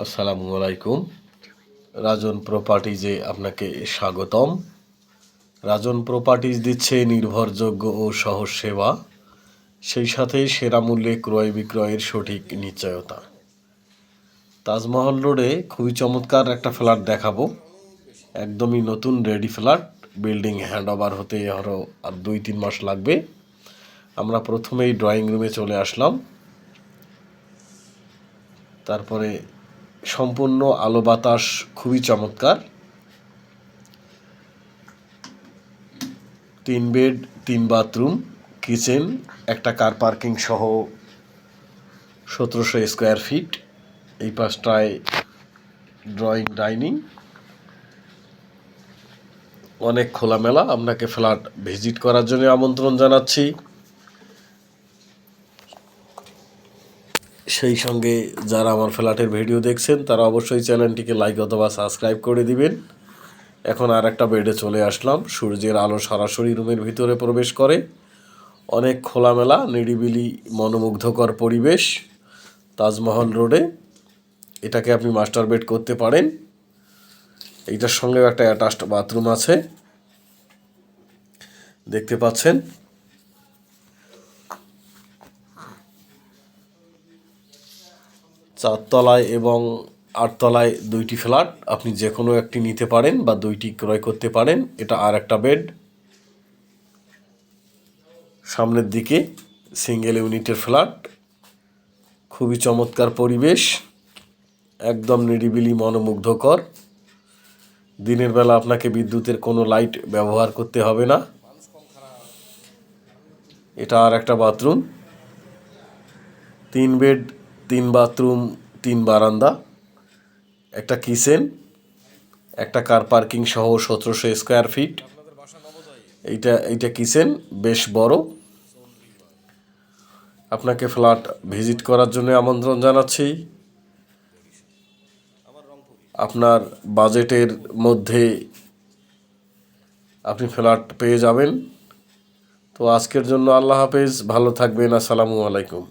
আসসালামু আলাইকুম। রাজন প্রপার্টিজে আপনাকে স্বাগতম। রাজন প্রপার্টিজ দিচ্ছে নির্ভরযোগ্য ও সহজ সেবা, সেই সাথে সেরা মূল্যে ক্রয় বিক্রয়ের সঠিক নিশ্চয়তা। তাজমহল রোডে খুবই চমৎকার একটা ফ্ল্যাট দেখাবো, একদমই নতুন ready flat. Building hand over হতে আরও 2-3 মাস লাগবে। আমরা প্রথমেই ড্রয়িং রুমে চলে আসলাম, তারপরে সম্পূর্ণ আলো বাতাস খুবই চমৎকার। 3 বেড 3 বাথরুম, কিচেন, একটা কার পার্কিং সহ 1700 স্কোয়ার ফিট। এই পাশটায় ড্রয়িং ডাইনিং, অনেক খোলামেলা। আপনাকে ফ্ল্যাট ভিজিট করার জন্য আমন্ত্রণ জানাচ্ছি। সেই সঙ্গে যারা আমার ফ্ল্যাটের ভিডিও দেখছেন তারা অবশ্যই চ্যানেলটিকে লাইক অথবা সাবস্ক্রাইব করে দিবেন। এখন আর একটা বেডে চলে আসলাম। সূর্যের আলো সরাসরি রুমের ভিতরে প্রবেশ করে। অনেক খোলামেলা, নিরিবিলি, মনোমুগ্ধকর পরিবেশ তাজমহল রোডে। এটাকে আপনি মাস্টার বেড করতে পারেন। এইটার সঙ্গেও একটা অ্যাটাচড বাথরুম আছে, দেখতে পাচ্ছেন। চারতলায় এবং 8 তলায় 2টি ফ্ল্যাট, আপনি যে কোনো একটি নিতে পারেন বা 2টি ক্রয় করতে পারেন। এটা আর একটা বেড। সামনের দিকে সিঙ্গেল ইউনিটের ফ্ল্যাট, খুবই চমৎকার পরিবেশ, একদম নিরিবিলি, মনোমুগ্ধকর। দিনের বেলা আপনাকে বিদ্যুতের কোনো লাইট ব্যবহার করতে হবে না। এটা আর একটা বাথরুম। 3 বেড 3 বাথরুম 3 বারান্দা, একটা কিচেন, একটা কার পার্কিং সহ 1700 স্কোয়ার ফিট। এইটা কিচেন, বেশ বড়। আপনাকে ফ্ল্যাট ভিজিট করার জন্য আমন্ত্রণ জানাচ্ছি। আপনার বাজেটের মধ্যে আপনি ফ্ল্যাট পেয়ে যাবেন। তো আজকের জন্য আল্লাহ হাফেজ, ভালো থাকবেন। আসসালামু আলাইকুম।